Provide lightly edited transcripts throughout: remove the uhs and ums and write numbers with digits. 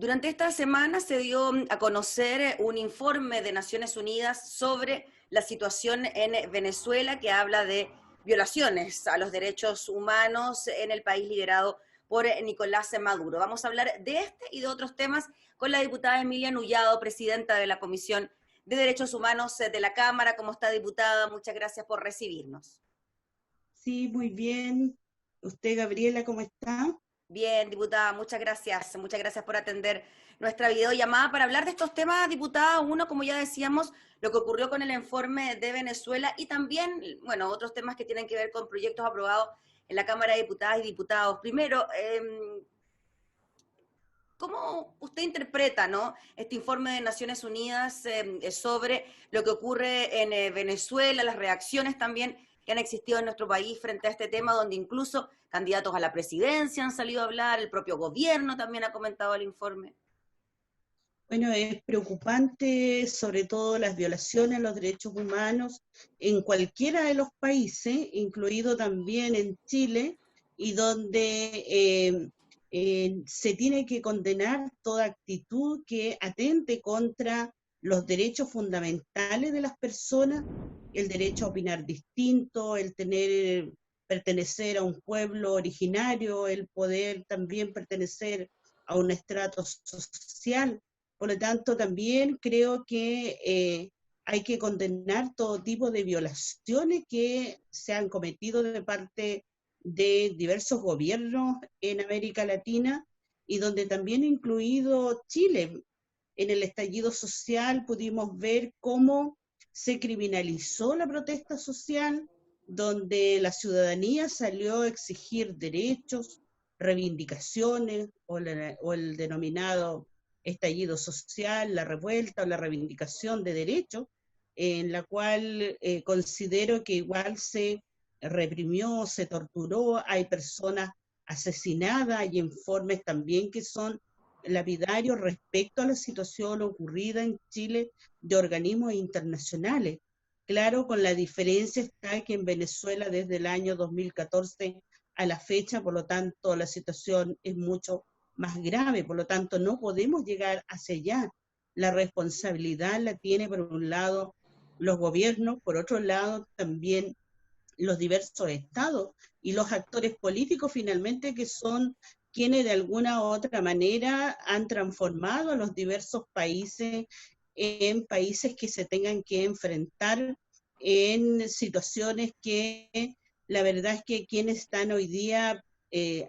Durante esta semana se dio a conocer un informe de Naciones Unidas sobre la situación en Venezuela que habla de violaciones a los derechos humanos en el país liderado por Nicolás Maduro. Vamos a hablar de este y de otros temas con la diputada Emilia Nullado, presidenta de la Comisión de Derechos Humanos de la Cámara. ¿Cómo está, diputada? Muchas gracias por recibirnos. Sí, muy bien. ¿Usted, Gabriela, cómo está? Bien, diputada, muchas gracias. Muchas gracias por atender nuestra videollamada para hablar de estos temas, diputada. Uno, como ya decíamos, lo que ocurrió con el informe de Venezuela y también, bueno, otros temas que tienen que ver con proyectos aprobados en la Cámara de Diputadas y Diputados. Primero, ¿cómo usted interpreta, ¿no?, este informe de Naciones Unidas sobre lo que ocurre en Venezuela, las reacciones también que han existido en nuestro país frente a este tema, donde incluso candidatos a la presidencia han salido a hablar, el propio gobierno también ha comentado el informe? Bueno, es preocupante sobre todo las violaciones a los derechos humanos en cualquiera de los países, incluido también en Chile, y donde se tiene que condenar toda actitud que atente contra los derechos fundamentales de las personas, el derecho a opinar distinto, el tener, pertenecer a un pueblo originario, el poder también pertenecer a un estrato social. Por lo tanto, también creo que hay que condenar todo tipo de violaciones que se han cometido de parte de diversos gobiernos en América Latina y donde también incluido Chile. En el estallido social pudimos ver cómo se criminalizó la protesta social, donde la ciudadanía salió a exigir derechos, reivindicaciones o el denominado estallido social, la revuelta o la reivindicación de derechos, en la cual considero que igual se reprimió, se torturó, hay personas asesinadas, hay informes también que son lapidarios respecto a la situación ocurrida en Chile de organismos internacionales. Claro, con la diferencia está que en Venezuela desde el año 2014 a la fecha, por lo tanto, la situación es mucho más grave, por lo tanto, no podemos llegar hacia allá. La responsabilidad la tiene, por un lado, los gobiernos, por otro lado, también los diversos estados y los actores políticos finalmente que son quienes de alguna u otra manera han transformado a los diversos países en países que se tengan que enfrentar en situaciones que la verdad es que quienes están hoy día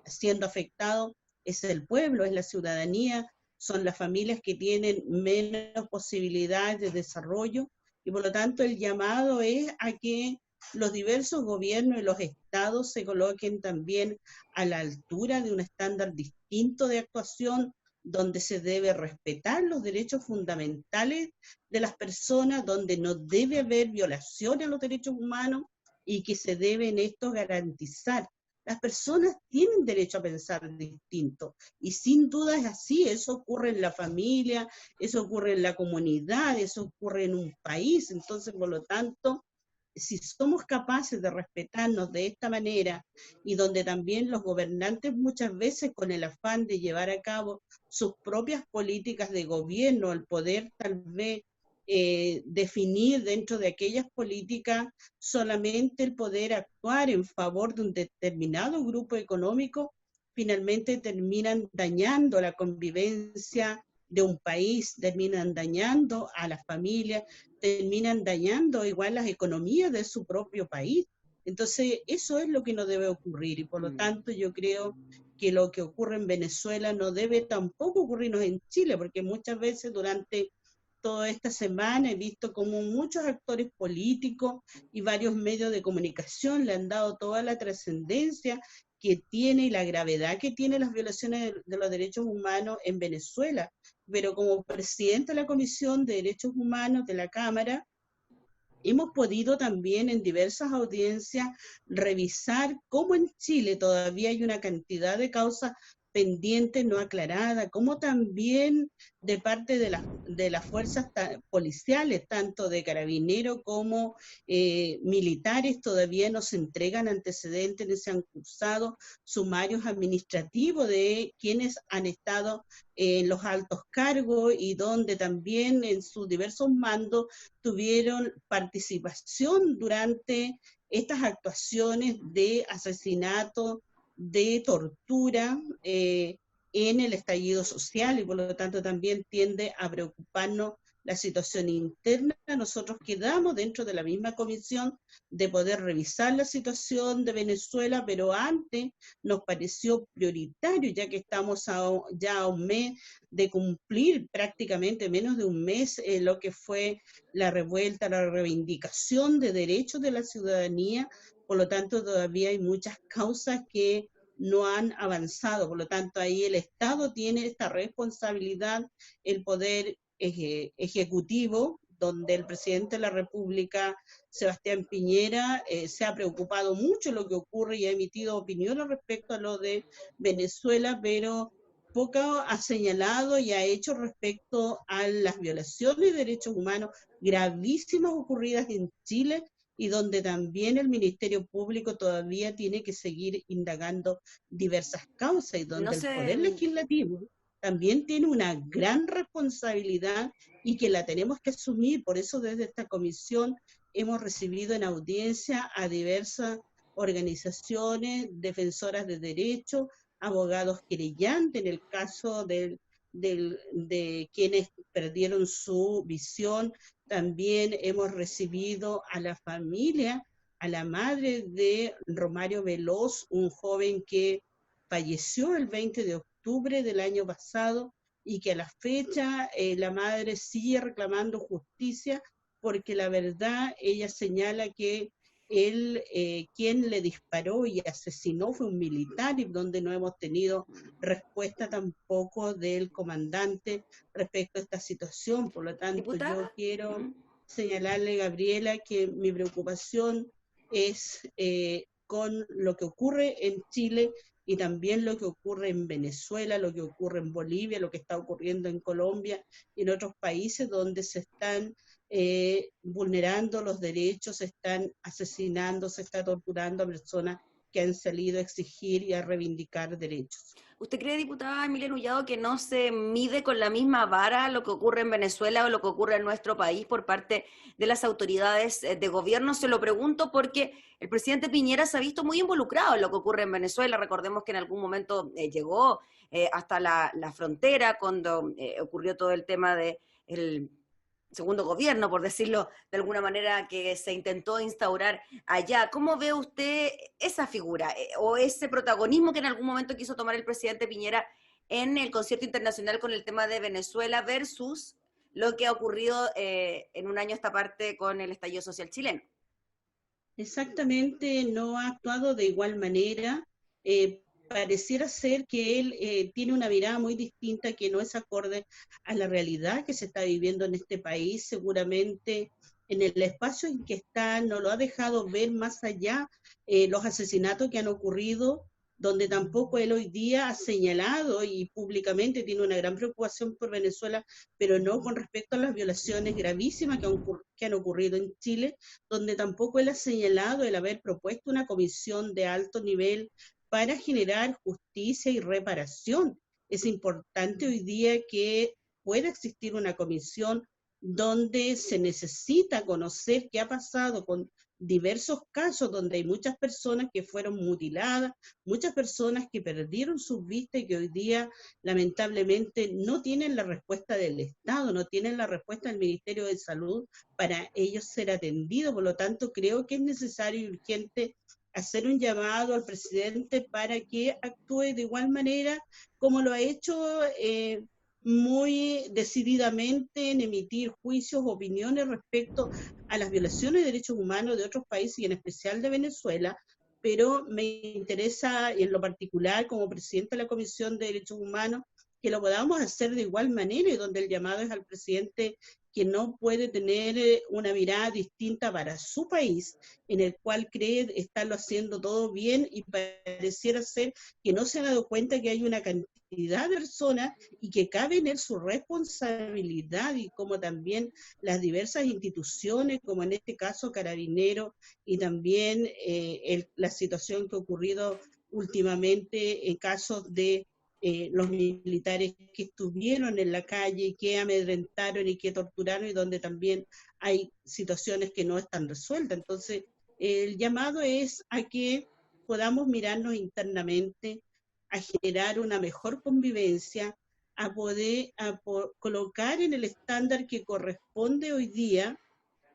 siendo afectados es el pueblo, es la ciudadanía, son las familias que tienen menos posibilidades de desarrollo y por lo tanto el llamado es a que los diversos gobiernos y los estados se coloquen también a la altura de un estándar distinto de actuación donde se debe respetar los derechos fundamentales de las personas, donde no debe haber violaciones a los derechos humanos y que se deben estos garantizar. Las personas tienen derecho a pensar distinto y sin duda es así, eso ocurre en la familia, eso ocurre en la comunidad, eso ocurre en un país, entonces por lo tanto si somos capaces de respetarnos de esta manera y donde también los gobernantes muchas veces con el afán de llevar a cabo sus propias políticas de gobierno, el poder tal vez definir dentro de aquellas políticas solamente el poder actuar en favor de un determinado grupo económico, finalmente terminan dañando la convivencia de un país, terminan dañando a las familias, terminan dañando igual las economías de su propio país. Entonces, eso es lo que no debe ocurrir y por lo tanto yo creo que lo que ocurre en Venezuela no debe tampoco ocurrirnos en Chile, porque muchas veces durante toda esta semana he visto como muchos actores políticos y varios medios de comunicación le han dado toda la trascendencia que tiene y la gravedad que tiene las violaciones de los derechos humanos en Venezuela. Pero como presidente de la Comisión de Derechos Humanos de la Cámara, hemos podido también en diversas audiencias revisar cómo en Chile todavía hay una cantidad de causas pendiente, no aclarada, como también de parte de las fuerzas policiales, tanto de carabineros como militares, todavía no se entregan antecedentes, ni se han cursado sumarios administrativos de quienes han estado en los altos cargos y donde también en sus diversos mandos tuvieron participación durante estas actuaciones de asesinato, de tortura en el estallido social, y por lo tanto también tiende a preocuparnos la situación interna. Nosotros quedamos dentro de la misma comisión de poder revisar la situación de Venezuela, pero antes nos pareció prioritario, ya que estamos ya a un mes de cumplir, prácticamente menos de un mes, lo que fue la revuelta, la reivindicación de derechos de la ciudadanía. Por lo tanto, todavía hay muchas causas que no han avanzado. Por lo tanto, ahí el Estado tiene esta responsabilidad, el poder ejecutivo, donde el presidente de la República, Sebastián Piñera, se ha preocupado mucho de lo que ocurre y ha emitido opiniones respecto a lo de Venezuela, pero poco ha señalado y ha hecho respecto a las violaciones de derechos humanos gravísimas ocurridas en Chile, y donde también el Ministerio Público todavía tiene que seguir indagando diversas causas, y No donde el sé, Poder Legislativo también tiene una gran responsabilidad y que la tenemos que asumir. Por eso desde esta comisión hemos recibido en audiencia a diversas organizaciones defensoras de derechos, abogados querellantes en el caso de quienes perdieron su visión. También hemos recibido a la familia, a la madre de Romario Veloz, un joven que falleció el 20 de octubre del año pasado y que a la fecha la madre sigue reclamando justicia, porque la verdad ella señala que él, quien le disparó y asesinó fue un militar, y donde no hemos tenido respuesta tampoco del comandante respecto a esta situación. Por lo tanto, yo diputada. quiero señalarle, Gabriela, que mi preocupación es con lo que ocurre en Chile y también lo que ocurre en Venezuela, lo que ocurre en Bolivia, lo que está ocurriendo en Colombia y en otros países donde se están vulnerando los derechos, se están asesinando, se está torturando a personas que han salido a exigir y a reivindicar derechos. ¿Usted cree, diputada Emilia Nullado, que no se mide con la misma vara lo que ocurre en Venezuela o lo que ocurre en nuestro país por parte de las autoridades de gobierno? Se lo pregunto porque el presidente Piñera se ha visto muy involucrado en lo que ocurre en Venezuela. Recordemos que en algún momento llegó hasta la frontera cuando ocurrió todo el tema de el segundo gobierno, por decirlo de alguna manera, que se intentó instaurar allá. ¿Cómo ve usted esa figura o ese protagonismo que en algún momento quiso tomar el presidente Piñera en el concierto internacional con el tema de Venezuela versus lo que ha ocurrido en un año a esta parte con el estallido social chileno? Exactamente, no ha actuado de igual manera. Pareciera ser que él tiene una mirada muy distinta, que no es acorde a la realidad que se está viviendo en este país. Seguramente en el espacio en que está no lo ha dejado ver más allá los asesinatos que han ocurrido, donde tampoco él hoy día ha señalado y públicamente tiene una gran preocupación por Venezuela, pero no con respecto a las violaciones gravísimas que han ocurrido en Chile, donde tampoco él ha señalado el haber propuesto una comisión de alto nivel para generar justicia y reparación. Es importante hoy día que pueda existir una comisión donde se necesita conocer qué ha pasado con diversos casos donde hay muchas personas que fueron mutiladas, muchas personas que perdieron sus vistas y que hoy día lamentablemente no tienen la respuesta del Estado, no tienen la respuesta del Ministerio de Salud para ellos ser atendidos. Por lo tanto, creo que es necesario y urgente hacer un llamado al presidente para que actúe de igual manera como lo ha hecho muy decididamente en emitir juicios, opiniones respecto a las violaciones de derechos humanos de otros países y en especial de Venezuela, pero me interesa en lo particular como presidente de la Comisión de Derechos Humanos que lo podamos hacer de igual manera, y donde el llamado es al presidente que no puede tener una mirada distinta para su país, en el cual cree estarlo haciendo todo bien y pareciera ser que no se ha dado cuenta que hay una cantidad de personas y que cabe en él su responsabilidad, y como también las diversas instituciones, como en este caso Carabineros, y también la situación que ha ocurrido últimamente en casos de los militares que estuvieron en la calle, que amedrentaron y que torturaron, y donde también hay situaciones que no están resueltas. Entonces, el llamado es a que podamos mirarnos internamente, a generar una mejor convivencia, a poder colocar en el estándar que corresponde hoy día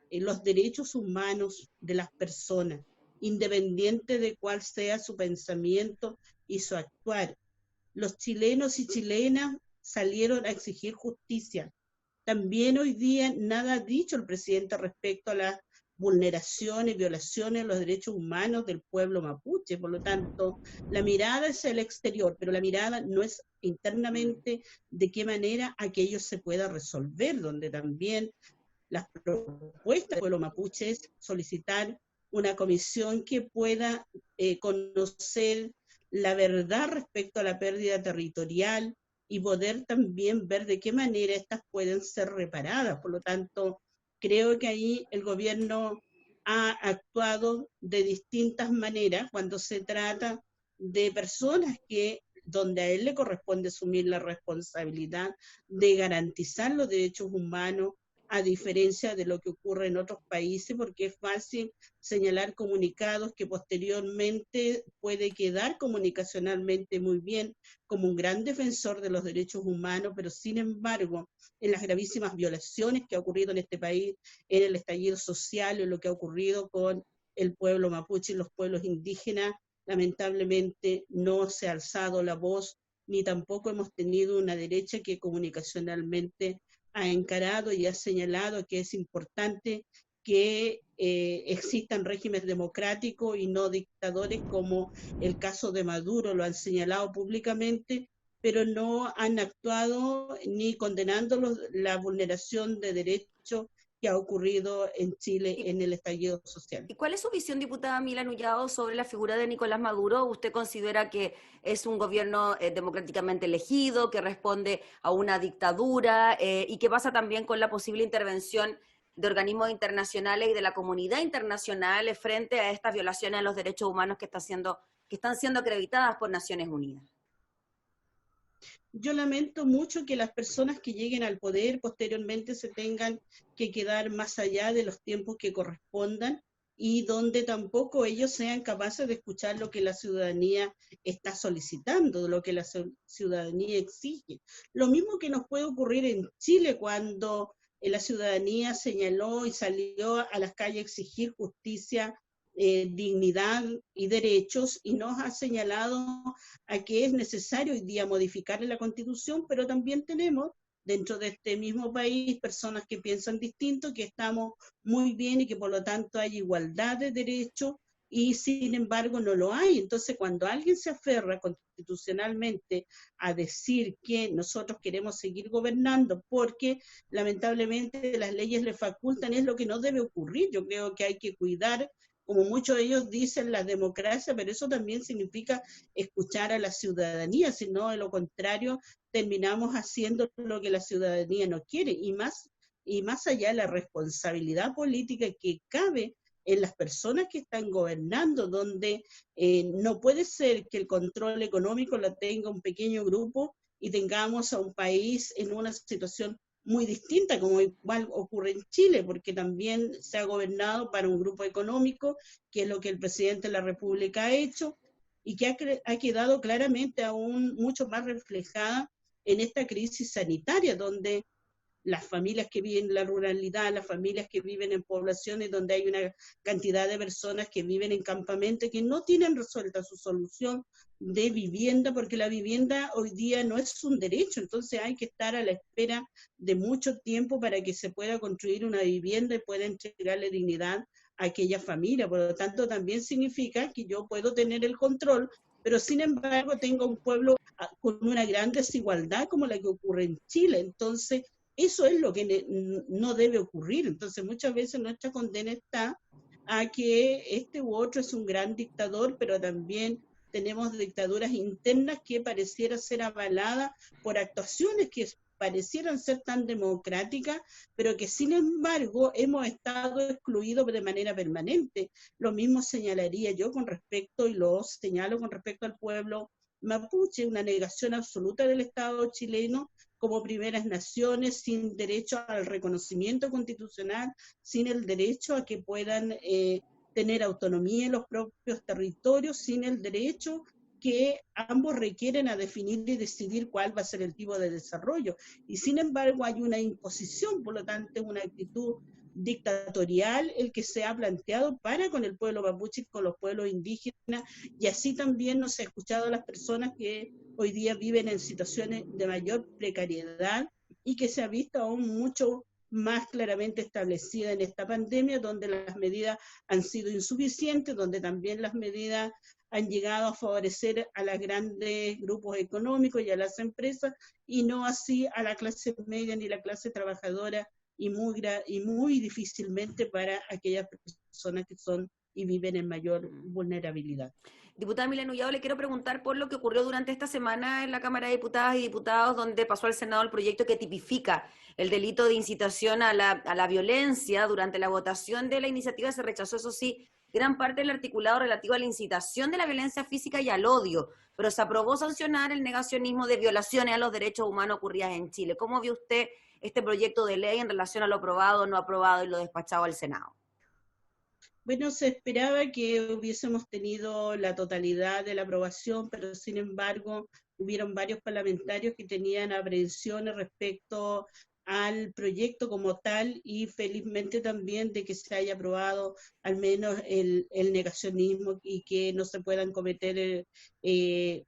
los derechos humanos de las personas, independiente de cuál sea su pensamiento y su actuar. Los chilenos y chilenas salieron a exigir justicia. También hoy día nada ha dicho el presidente respecto a las vulneraciones, violaciones de los derechos humanos del pueblo mapuche. Por lo tanto, la mirada es el exterior, pero la mirada no es internamente de qué manera aquello se pueda resolver, donde también las propuestas del pueblo mapuche es solicitar una comisión que pueda conocer la verdad respecto a la pérdida territorial y poder también ver de qué manera estas pueden ser reparadas. Por lo tanto, creo que ahí el gobierno ha actuado de distintas maneras cuando se trata de personas que donde a él le corresponde asumir la responsabilidad de garantizar los derechos humanos, a diferencia de lo que ocurre en otros países, porque es fácil señalar comunicados que posteriormente puede quedar comunicacionalmente muy bien como un gran defensor de los derechos humanos, pero sin embargo, en las gravísimas violaciones que ha ocurrido en este país, en el estallido social, en lo que ha ocurrido con el pueblo mapuche y los pueblos indígenas, lamentablemente no se ha alzado la voz, ni tampoco hemos tenido una derecha que comunicacionalmente ha encarado y ha señalado que es importante que existan regímenes democráticos y no dictadores, como el caso de Maduro lo han señalado públicamente, pero no han actuado ni condenando la vulneración de derechos que ha ocurrido en Chile ¿Y, en el estallido social. y cuál es su visión, diputada Mila Nullado, sobre la figura de Nicolás Maduro? ¿Usted considera que es un gobierno democráticamente elegido, que responde a una dictadura y qué pasa también con la posible intervención de organismos internacionales y de la comunidad internacional frente a estas violaciones a los derechos humanos que están siendo acreditadas por Naciones Unidas? Yo lamento mucho que las personas que lleguen al poder posteriormente se tengan que quedar más allá de los tiempos que correspondan, y donde tampoco ellos sean capaces de escuchar lo que la ciudadanía está solicitando, lo que la ciudadanía exige. Lo mismo que nos puede ocurrir en Chile cuando la ciudadanía señaló y salió a las calles a exigir justicia, dignidad y derechos, y nos ha señalado a que es necesario hoy día modificar la Constitución, pero también tenemos dentro de este mismo país personas que piensan distinto, que estamos muy bien y que por lo tanto hay igualdad de derechos, y sin embargo no lo hay. Entonces, cuando alguien se aferra constitucionalmente a decir que nosotros queremos seguir gobernando porque lamentablemente las leyes le facultan, es lo que no debe ocurrir. Yo creo que hay que cuidar, como muchos de ellos dicen, la democracia, pero eso también significa escuchar a la ciudadanía, si no, de lo contrario, terminamos haciendo lo que la ciudadanía no quiere, y más allá de la responsabilidad política que cabe en las personas que están gobernando, donde no puede ser que el control económico lo tenga un pequeño grupo y tengamos a un país en una situación muy distinta, como igual ocurre en Chile, porque también se ha gobernado para un grupo económico, que es lo que el presidente de la República ha hecho, y que ha quedado claramente aún mucho más reflejada en esta crisis sanitaria, donde las familias que viven en la ruralidad, las familias que viven en poblaciones donde hay una cantidad de personas que viven en campamentos que no tienen resuelta su solución de vivienda, porque la vivienda hoy día no es un derecho, entonces hay que estar a la espera de mucho tiempo para que se pueda construir una vivienda y pueda entregarle dignidad a aquella familia. Por lo tanto, también significa que yo puedo tener el control, pero sin embargo tengo un pueblo con una gran desigualdad como la que ocurre en Chile. Entonces, eso es lo que no debe ocurrir. Entonces muchas veces nuestra condena está a que este u otro es un gran dictador, pero también tenemos dictaduras internas que pareciera ser avaladas por actuaciones que parecieran ser tan democráticas, pero que sin embargo hemos estado excluidos de manera permanente. Lo mismo señalaría yo con respecto, y lo señalo con respecto al pueblo mapuche, una negación absoluta del Estado chileno como primeras naciones, sin derecho al reconocimiento constitucional, sin el derecho a que puedan tener autonomía en los propios territorios, sin el derecho que ambos requieren a definir y decidir cuál va a ser el tipo de desarrollo. Y sin embargo hay una imposición, por lo tanto es una actitud dictatorial el que se ha planteado para con el pueblo mapuche, con los pueblos indígenas, y así también nos ha escuchado a las personas que hoy día viven en situaciones de mayor precariedad y que se ha visto aún mucho más claramente establecida en esta pandemia, donde las medidas han sido insuficientes, donde también las medidas han llegado a favorecer a los grandes grupos económicos y a las empresas, y no así a la clase media ni la clase trabajadora, y muy difícilmente para aquellas personas que son y viven en mayor vulnerabilidad. Diputada Milena Ullado, le quiero preguntar por lo que ocurrió durante esta semana en la Cámara de Diputadas y Diputados, donde pasó al Senado el proyecto que tipifica el delito de incitación a la violencia. Durante la votación de la iniciativa se rechazó, eso sí, gran parte del articulado relativo a la incitación de la violencia física y al odio, pero se aprobó sancionar el negacionismo de violaciones a los derechos humanos ocurridas en Chile. ¿Cómo vio usted este proyecto de ley en relación a lo aprobado, no aprobado y lo despachado al Senado? Bueno, se esperaba que hubiésemos tenido la totalidad de la aprobación, pero sin embargo hubieron varios parlamentarios que tenían aprehensiones respecto al proyecto como tal, y felizmente también de que se haya aprobado al menos el negacionismo y que no se puedan cometer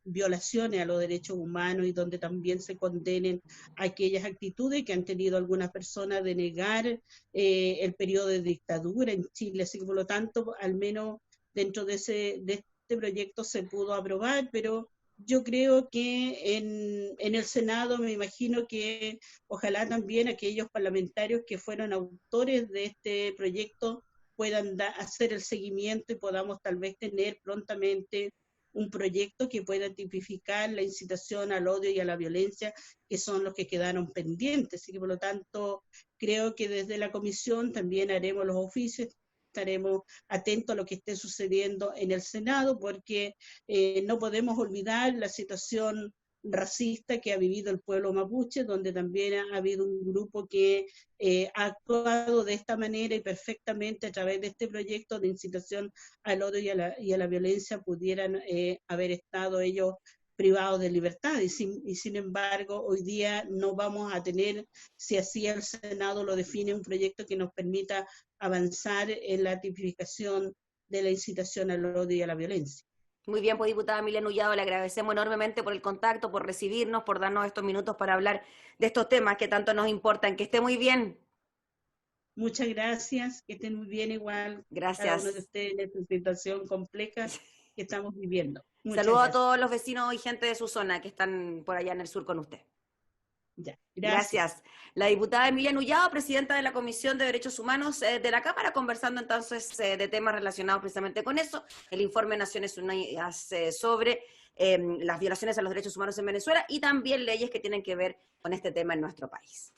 violaciones a los derechos humanos, y donde también se condenen aquellas actitudes que han tenido algunas personas de negar el periodo de dictadura en Chile. Así que por lo tanto, al menos dentro de este proyecto se pudo aprobar, pero yo creo que en el Senado me imagino que ojalá también aquellos parlamentarios que fueron autores de este proyecto puedan hacer el seguimiento y podamos tal vez tener prontamente un proyecto que pueda tipificar la incitación al odio y a la violencia, que son los que quedaron pendientes. Así que por lo tanto creo que desde la comisión también haremos los oficios, estaremos atentos a lo que esté sucediendo en el Senado, porque no podemos olvidar la situación racista que ha vivido el pueblo mapuche, donde también ha habido un grupo que ha actuado de esta manera, y perfectamente a través de este proyecto de incitación al odio y a la violencia pudieran haber estado ellos privados de libertad, y sin embargo hoy día no vamos a tener, si así el Senado lo define, un proyecto que nos permita avanzar en la tipificación de la incitación al odio y a la violencia. Muy bien, pues diputada Milena Ullado, le agradecemos enormemente por el contacto, por recibirnos, por darnos estos minutos para hablar de estos temas que tanto nos importan. Que esté muy bien. Muchas gracias, que estén muy bien igual cada uno de Gracias. ustedes en esta situación compleja que estamos viviendo. Muchas Saludos a gracias. todos los vecinos y gente de su zona que están por allá en el sur con usted. Ya, gracias. Gracias. La diputada Emilia Nullado, presidenta de la Comisión de Derechos Humanos de la Cámara, conversando entonces de temas relacionados precisamente con eso, el informe de Naciones Unidas sobre las violaciones a los derechos humanos en Venezuela, y también leyes que tienen que ver con este tema en nuestro país.